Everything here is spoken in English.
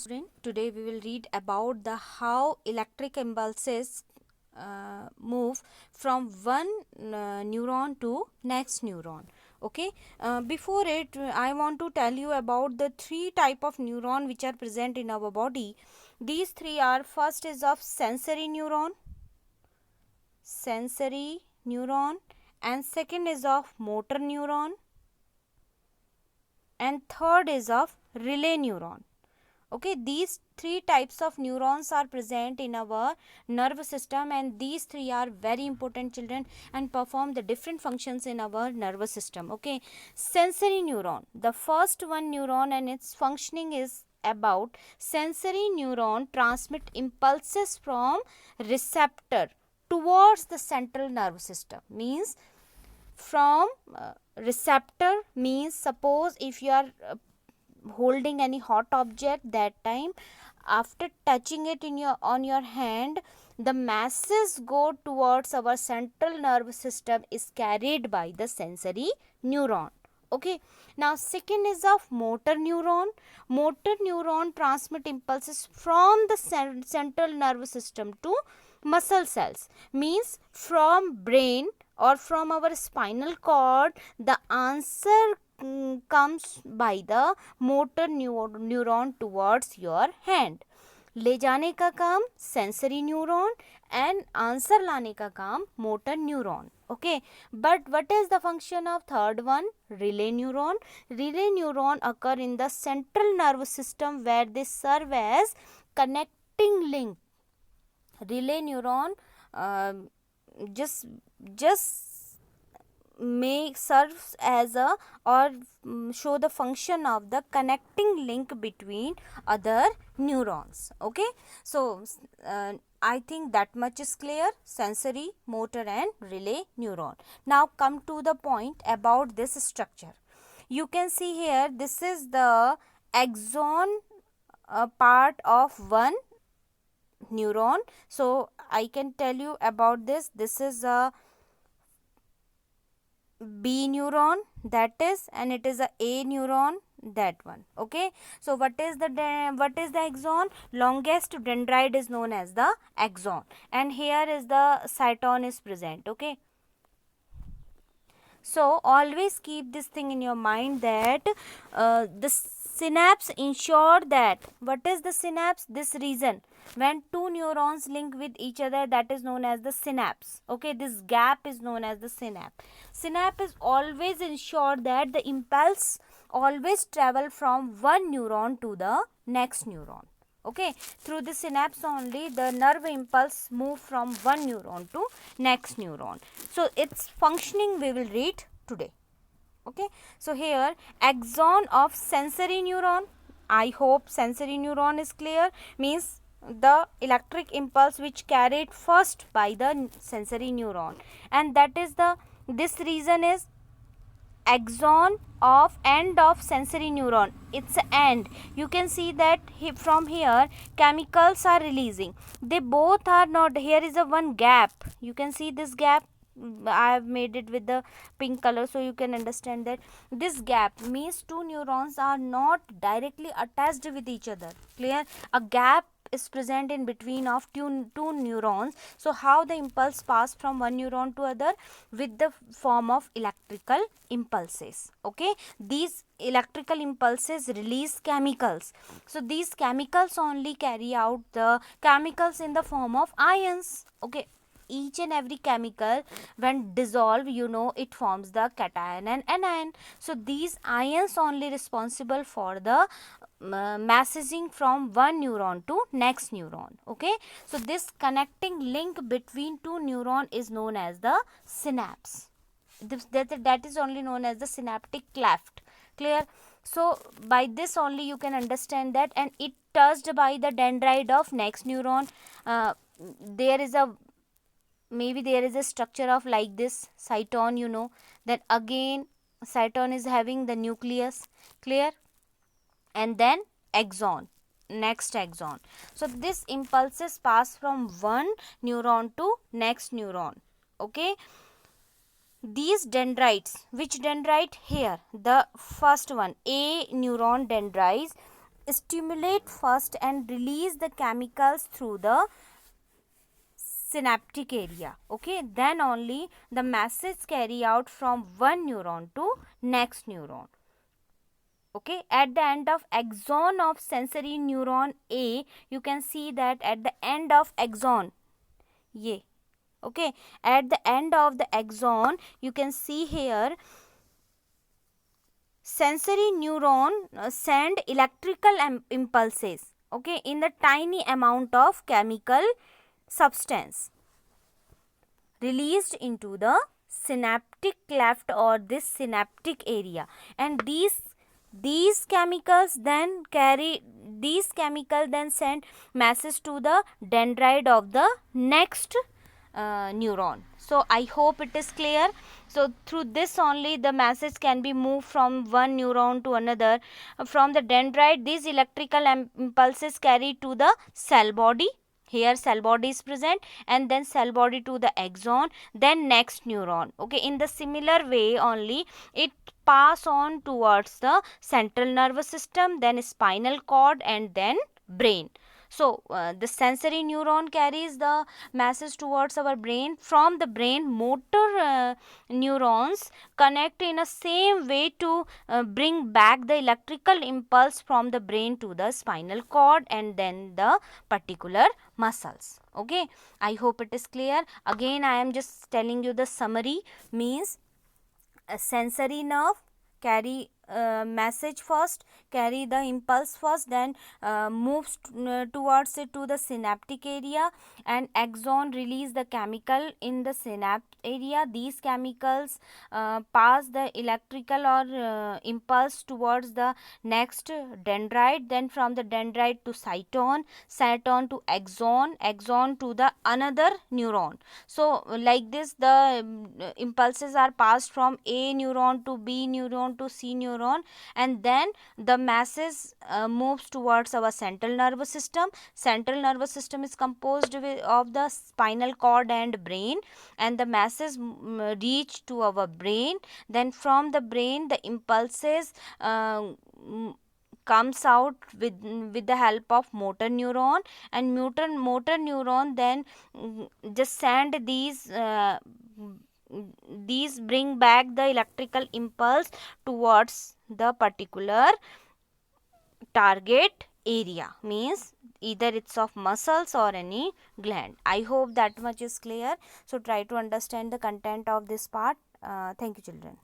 Today we will read about the how electric impulses move from one neuron to next neuron. Okay, before it I want to tell you about the three type of neuron which are present in our body. These three are: first is of sensory neuron, and second is of motor neuron, and third is of relay neuron. Okay, these three types of neurons are present in our nerve system, and these three are very important, children, and perform the different functions in our nervous system. Okay, sensory neuron, the first one neuron, and its functioning is about sensory neuron transmit impulses from receptor towards the central nerve system. Means from receptor means, suppose if you are holding any hot object, that time after touching it in your on your hand, the masses go towards our central nerve system is carried by the sensory neuron. Okay, now second is of motor neuron transmit impulses from the central nerve system to muscle cells. Means from brain or from our spinal cord, the answer comes by the motor neuron towards your hand. ले जाने का काम sensory neuron and answer लाने का काम motor neuron. Okay, but what is the function of third one? Relay neuron occur in the central nervous system where they serve as connecting link. Relay neuron just may serves as a or show the function of the connecting link between other neurons. Okay, so I think that much is clear: sensory, motor and relay neuron. Now come to the point about this structure. You can see here, this is the axon part of one neuron. So I can tell you about this. This is a B neuron, that is, and it is a neuron, that one. Okay, so what is the axon? Longest dendrite is known as the axon, and here is the cyton is present. Okay, so always keep this thing in your mind that the synapse ensure that, what is the synapse? This region when two neurons link with each other, that is known as the synapse. Okay, this gap is known as the synapse. Synapse is always ensure that the impulse always travel from one neuron to the next neuron. Okay, through the synapse only the nerve impulse move from one neuron to next neuron. So its functioning we will read today. Okay, so here axon of sensory neuron. I hope sensory neuron is clear. Means the electric impulse which carried first by the sensory neuron, and that is the, this region is axon of end of sensory neuron. It's end. You can see that from here chemicals are releasing. They both are not, here is a one gap. You can see this gap. I have made it with the pink color so you can understand that this gap means two neurons are not directly attached with each other. Clear? A gap is present in between of two neurons. So how the impulse pass from one neuron to other? With the form of electrical impulses. Okay, these electrical impulses release chemicals. So these chemicals only carry out the chemicals in the form of ions. Okay, each and every chemical when dissolved, you know, it forms the cation and anion. So these ions only responsible for the messaging from one neuron to next neuron. Okay, so this connecting link between two neuron is known as the synapse. That is only known as the synaptic cleft. Clear? So by this only you can understand that, and it touched by the dendrite of next neuron. There is a, maybe there is a structure of like this cyton, you know, then again cyton is having the nucleus. Clear? And then axon, next axon. So this impulses pass from one neuron to next neuron. Okay, these dendrites, which dendrite? Here the first one, A neuron dendrites stimulate first and release the chemicals through the synaptic area. Okay, then only the message carry out from one neuron to next neuron. Okay, at the end of axon of sensory neuron A, you can see that at the end of axon, yeah, okay, at the end of the axon, you can see here sensory neuron send electrical impulses, okay, in the tiny amount of chemical substance released into the synaptic cleft or this synaptic area, and these chemicals then send message to the dendrite of the next neuron. So I hope it is clear. So through this only the message can be moved from one neuron to another. From the dendrite, these electrical impulses carry to the cell body. Here cell body is present, and then cell body to the axon, then next neuron. Okay, in the similar way only it pass on towards the central nervous system, then spinal cord, and then brain. So the sensory neuron carries the message towards our brain. From the brain, motor neurons connect in a same way to bring back the electrical impulse from the brain to the spinal cord and then the particular muscles. Okay, I hope it is clear. Again, I am just telling you the summary. Means a sensory nerve carry message first, carry the impulse first, then moves towards it to the synaptic area, and axon release the chemical in the synapse area. These chemicals pass the electrical or impulse towards the next dendrite, then from the dendrite to cyton to axon to the another neuron. So like this the impulses are passed from A neuron to B neuron to C neuron, and then the masses moves towards our central nervous system. Central nervous system is composed of the spinal cord and brain, and the masses reach to our brain. Then from the brain the impulses comes out with the help of motor neuron, and motor neuron then just send these bring back the electrical impulse towards the particular target area. Means either it's of muscles or any gland. I hope that much is clear. So try to understand the content of this part. Thank you, children.